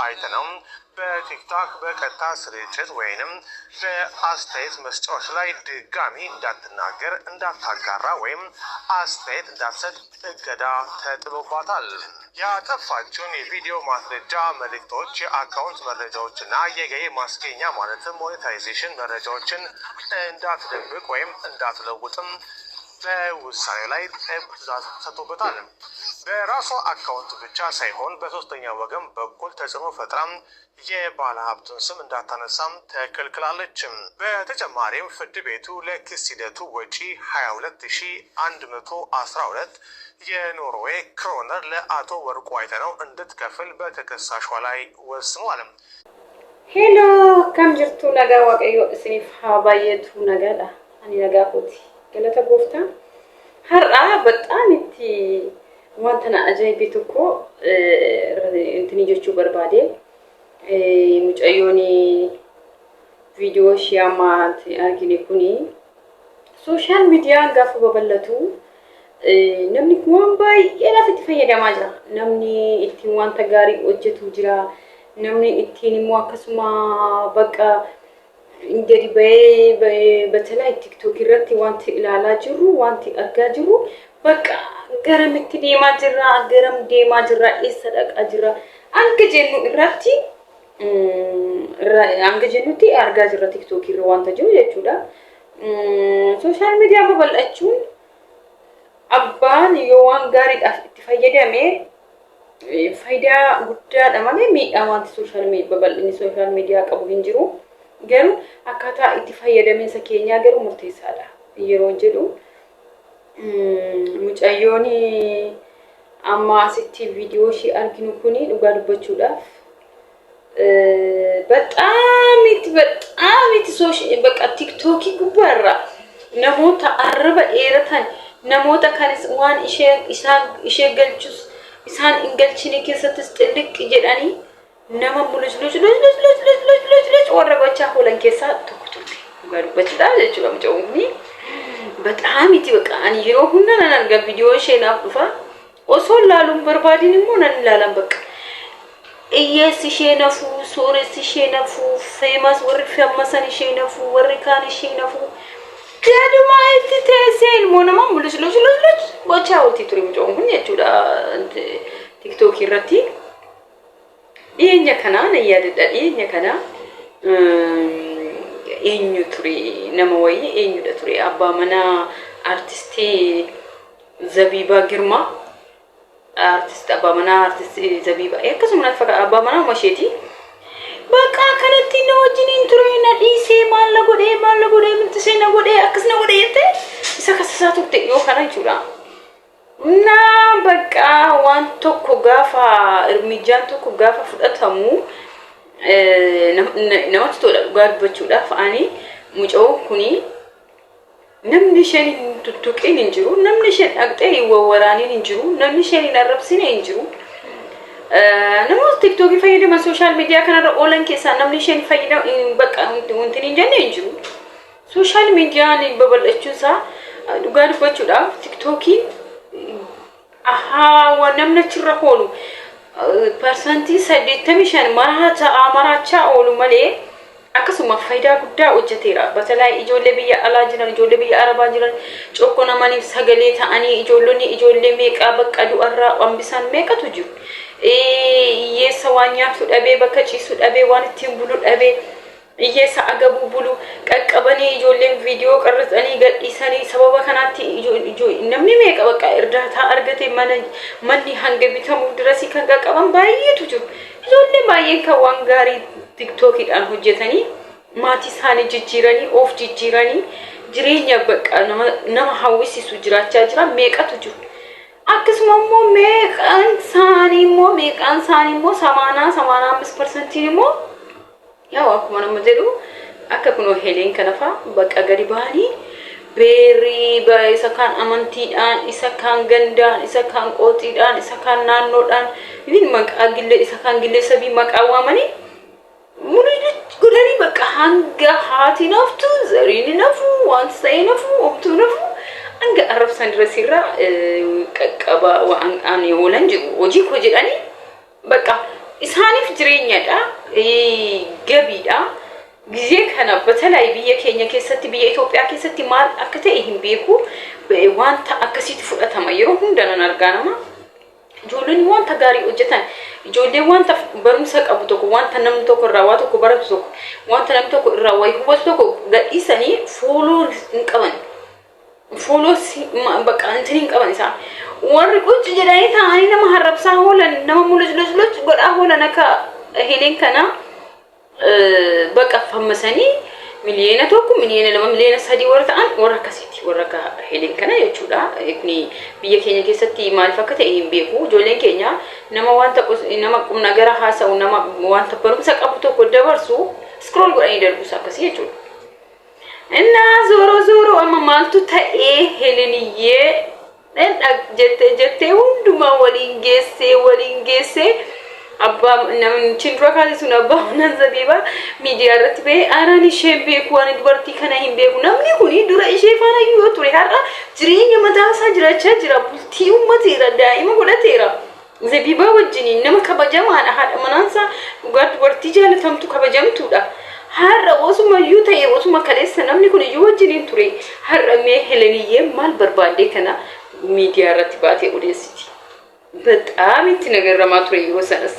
አይተነው በቲክቶክ በቀጥታ ስርጭት ወይንም በአስተያየት መስጫዎች ላይ ድጋሚ እንዳትናገር እንዳታጋራ ወይም አስተያየት እንዳትሰጥ እገዳ ተጥሎባታል። ያጠፋችውን የቪዲዮ ማስረጃ መልእክቶች፣ የአካውንት መረጃዎችና የገቢ ማስገኛ ማለትም ሞኔታይዜሽን መረጃዎችን እንዳትደብቅ ወይም እንዳትለውጥም በውሳኔ ላይ ትዕዛዝ ሰጥቶበታል። በራሷ አካውንት ብቻ ሳይሆን በሶስተኛ ወገን በኩል ተጽዕኖ ፈጥራም የባለ ሀብቱን ስም እንዳታነሳም ተከልክላለች። በተጨማሪም ፍርድ ቤቱ ለክስ ሂደቱ ወጪ 22112 የኖርዌይ ክሮነር ለአቶ ወርቁ አይተነው እንድትከፍል በተከሳሿ ላይ ወስኗል። ሄሎ ከም ጅርቱ ነጋ ዋቀዮ እስኒፍ ሀባየቱ ነገዳ አኒ ነጋ ኮቲ ገለተ ጎፍታ ሀራ በጣም እቲ ዋንተና አጃይቤቱ እኮ እንትን ጆቹ በርባዴ ሙጨዮኒ ቪዲዮ ሺያማት አርጊኒ ኩኒ ሶሻል ሚዲያ ጋፍ በበለቱ namni waan baay'ee lafitti fayyadamaa jira. Namni ittiin wanta gaarii hojjetu jira. Namni ittiin immoo akkasuma bakka gadi bahee batalaa TikTok irratti wanti ilaalaa jiru, wanti argaa jiru bakka garamitti deemaa jirra, garam deemaa jirra, eessa dhaqaa jirra. Hanga jennu irratti hanga jennutti argaa jirra TikTok irra wanta jiru jechuudha. Social media babal'achuun abbaan yoo waan gaariidhaaf itti fayyadame faayidaa guddaadha malee miidhaa wanti social media babal'inni social media qabu hin jiru. Garuu akkaataa itti fayyadaminsa keenyaa garuu murteessaadha yeroo jedhu mucayyooni amma asitti viidiyoo ishee arginu kuni dhugaa dubbachuudhaaf በጣም በቃ ቲክቶክ ጉባራ ነሞታ አረበ ኤረታን namoota kanis waan ishee galchus isaan ingalchini keessattis xilliq jedhanii nama mulus warra gochaa hoolan keessaa tokko turte garbachuudhaaf jechuudha mucawni በጣም itti በቃ ani yeroo hunda nan arga viidiyoo ishee naaf dhufa osoo laaluun barbaadin immoo nan ilaalan bakka iyyees ishee nafu soores ishee nafu famous warri famousan ishee nafu warri kaan ishee nafu Jadi maiti tesen monama mulus baca uti turi mucong punya juda TikTok irati inya kana na ya dada inya kana inyu turi nama wai inyu da turi abba mana artisti Zabiba Girma abba mana artisti Zabiba kasumna faka abba mana masheti baka kanatti no jinin turina dise malla gode mintse na gode akasna gode yete isa kasasa tutte yo kana jura na baka wan tokko gafa irmijan tokko gafa fudatamu namatti tola garbachuudha faani mucoo kuni namni shani tuttuqin injiru namni shan aqxe wawaranin injiru namni shani narabsine injiru namoota TikTok fayyadaman social media kanarra oolan keessaa namni isheen fayyadamu bakka wanti hin jenne hin jiru. Social media ni babal'achuusaa dhugaa dubbachuudhaaf TikTokiin waan namni achirra oolu persentii 85 marachaa oolu malee akkasuma faayidaa guddaa hojjeteera. Batalaa ijoollee biyya alaa jiran, ijoollee biyya arabaa jiran, cokkoo namaniif sagalee ta'anii ijoollee meeqaa bakka du'arraa qambisan meeqatu jiru. Iyyeessa waan nyaatu dhabee bakka ciisu dhabee waan ittiin bulu dhabee iyyeessa agabuu bulu qaqqabanii ijoolleen viidiyoo qarratsanii gadhiisanii sababa kanaatti namni meeqa bakka irdaata argate manni hanga bitamuuf dirasii kan qaqqaban baay'eetu jiru. Ijoollee baay'een kan waan gaarii TikTokidhaan hojjetanii maatii isaanii jijjiiranii of jijjiiranii jireenya bakka nama hawwisiisu jiraachaa jira meeqatu jiru. akkasuma immoo meeqaan saanii immoo 85% immoo yaa akkuma nama jedhu akka kunoo heleen kanafa bakka gadi baanii beerii isa kan amantiidhaan isa kan gandaan isa kan qooxiidhaan isa kan naannoodhaan ibin maqaa gillee isa kan gillee sabii maqaa waamanii murid godhanii bakka hanga haati naftu zariin nafu waan ta'e nafu obtu nafu anga arab sandrasira qaqqaba waan ani oolan jiru hojii ko jedhani bakka isaaniif jireenyadha gabiidha ጊዜ kana በተለይ biyya keenya keessatti biyya Itoophiyaa keessatti maal akka ta'e hin beeku wanta akkasitti fudhatama yeroo hundan argaanama ijoolleen wanta gaarii hojjetan ijoollee wanta barumsa qabu tokko wanta namni tokko irraa waa tokko baratu tokko wanta namni tokko irraa waa hubatu tokko gadhiisanii fooloo hin qaban fooloo bakka antini hin qaban isaa warri qucci jedhanii ta'anii nama harrabsaa hoolan nama mul'isloch godhaa hoolan akka heleen kana bakka fammasanii miliyoona tokko miliyoona lama miliyoona sadii warra ta'an warra akkasitti warra akka heleen kana jechuudha kuni biyya keenya keessatti maaliif akka ta'e hin beeku ijoolleen keenya nama wanta nama qumna gara haasa'u nama wanta barumsa qabu tokko dabarsu scroll godhanii darbus akkasii jechuudha inna zoro amma maaltu ta'e heleniyyee jettee hundumaa waliin geessee abba namni dura kaase sun abba nan zabiba miidiyaa irratti bee aanan ishee beeku waan dubartii kana hin beeku namni kuni dura ishee faana yoo ture har'a jireenya mataa isaa jiraachaa jira bultii uummateera daa'ima godhateera zabiba wajjin nama kabajamaadha haadha manaansa dhugaa dubartii jaalatamtu kabajamtuudha har'a osumayyuu ta'e osuma kaleessa namni kun iyyuu wajjin ture har'a mee heleniyyee maal barbaadde kana miidiyaa irratti baatee odeessiti በጣም እንትነገረማ ቱሬ ይወሰነስ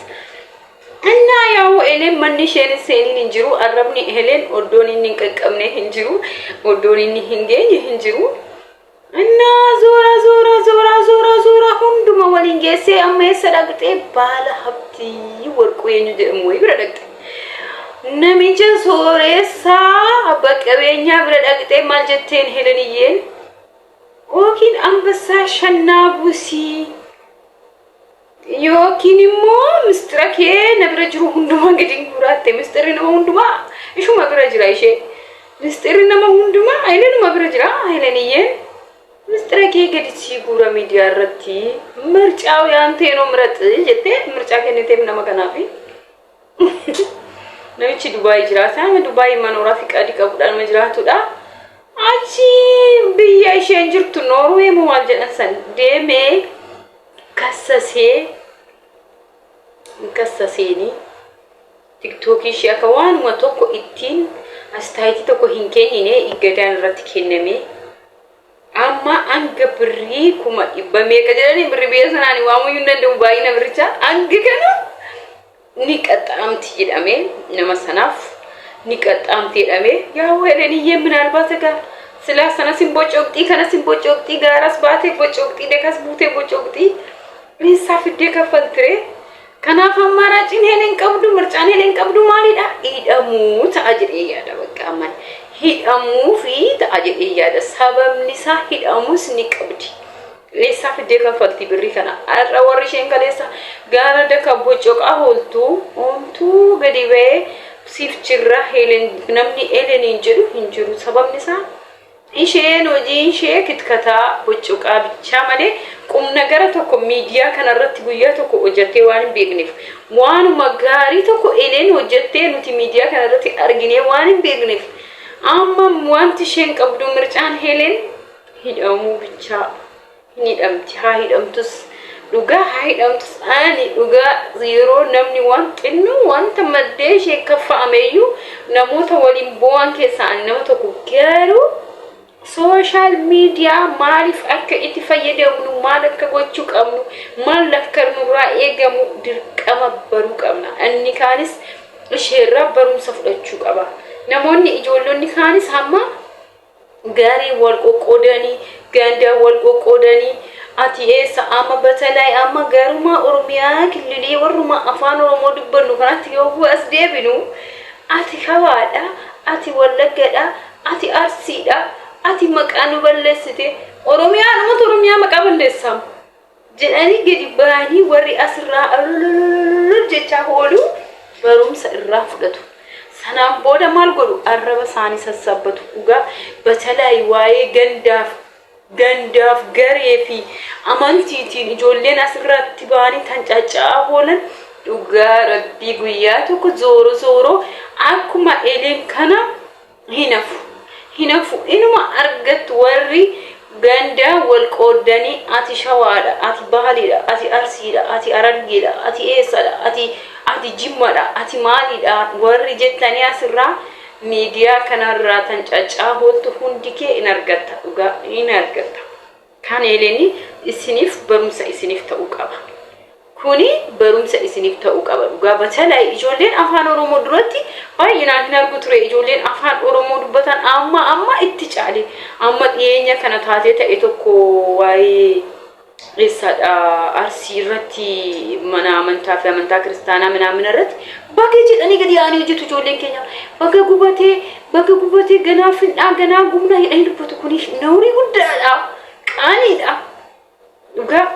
እና ያው እኔም መንሽን ሰኔን እንጅሩ አረብኒ እህለን ኦዶኒን እንቀቀምነ እንጅሩ ኦዶኒን ህንገኝ እንጅሩ እና ዞራ ሁንዱማ ወሊንጌሴ አመሰዳግጤ ባለ ሀብቲ ወርቁ የኙ ደሞ ይብረደቅ ነሚጀ ሶሬሳ በቀበኛ ብረደግጤ ማልጀቴን ሄለንዬን ኦኪን አንበሳ ሸናቡሲ Yookiin immoo mistira kee na bira jiru hundumaa gadi guraatte mistirri nama hundumaa ishuma bira jira ishee mistirri nama hundumaa ayileenuma bira jira ayileeniyeen mistira kee gadi si gura miidiyaa irratti mircaaw yaantee no mirat jettee mircaa kenniteef nama kanaafi namichi Dubaay jiraata ama Dubaay manoora fiqaadii qabuudhaan ma jiraatudha achi biyya isheen jirtu Noorwee moo maal jedhan san deemee kassaseni TikTok ishee akka waanuma tokko ittiin astaayitii tokko hin kennine iggadaan irratti kenname amma anga birrii kuma dhibba meeqa jedhanii birrii biyya sanaanii waamuyyuu danda'u baay'ina birricha anga kana ni qaxxaamti jedhame nama sanaaf ni qaxxaamti jedhame yaa weeleniyyee minaalbaata gaa silaa sana simbocoqxii kana simbocoqxii gaaras baatee bocoqxii dekas buutee bocoqxii Lisafide kafaltre kanaaf ammaraatiin helen qabdu mircaan helen qabdu maalidha hidhamuu ta'a jedhee yaada bakka aman hidhamuu fi ta'a jedhee yaada sababni isaa hidhamuus ni qabdi lisafide kafalti birri kana arra warri isheen kaleessa gaara daka bocoqaa hooltuu gadi ba'ee siif jirra helen namni helen hin jiru sababni isaa isheen hojii ishee kitkataa bocoqaa bicha malee qumna gara tokko miidiyaa kana irratti guyyaa tokko hojjettee waan hin beekneef waanuma gaarii tokko eleen hojjettee nuti miidiyaa kana irratti arginee waan hin beekneef amma wanti isheen qabdu mircaan heleen hidhamuu bicha hin hidhamti haa hidhamtus dhugaa haa hidhamtus ani dhugaa yeroo namni waan xinnu wanta maddee ishee kaffa'ameeyyuu namoota waliin bu'an keessaa nama tokko garuu social media maaliif akka itti fayyadamnu maal akka gochuu qabnu maal akka nurraa eegamu dirqama baruu qabna anni kaanis isheerraa barumsa fudhachuu qaba namoonni ijoollonni kaanis hamma gaarii wal qoqqoodanii ganda wal qoqqoodanii ati eessa amma batalay amma garuma oromiyaa kililii warruma afaan oromoo dubbannu kanatti yoo as deebinu ati kawaadha ati wallaggadha ati arsiidha ati maqaan balleessite oromiyaa namoota oromiyaa maqaa balleessam jedhanii gadi baanii warri asirraa jecha hoolu barumsa irraa fudhatu sanaan booda maal godhu arraba isaanii sassabbatu dhugaa batalay waa'ee gandaaf garee fi amantiitiin ijoolleen asirratti baanii tancaacaa hoolan dhugaa rabbii guyyaa tokko zooro akkuma eleen kana hinafu inuma argatu warri ganda wal qoodani ati shawaadha ati bahalidha ati arsiidha ati arargeedha ati eessadha ati jimmadha ati maalidha warri jettanii asirraa miidiyaa kanarraa tan caccaabooltu hundi kee in argatta dhugaa in argatta kan eleni isiniif barumsa isiniif ta'uu qaba kuni barumsa isiniif ta'uu qaba dhugaa batalay ijoolleen afaan oromoo duratti baay'inaan hin argu ture ijoolleen afaan oromoo dubbatan amma itti caale amma dhiyeenya kana taatee ta'e tokko waa'ee eessadha arsii irratti mana amantaa fi amantaa kiristaanaa mana irratti bakka jedhanii gadi yaa'anii hojjetu ijoolleen keenya bakka gubatee ganaa findhaa ganaa gumna hidhanii dubbatu kuni naurii guddaadha qaaniidha dhugaa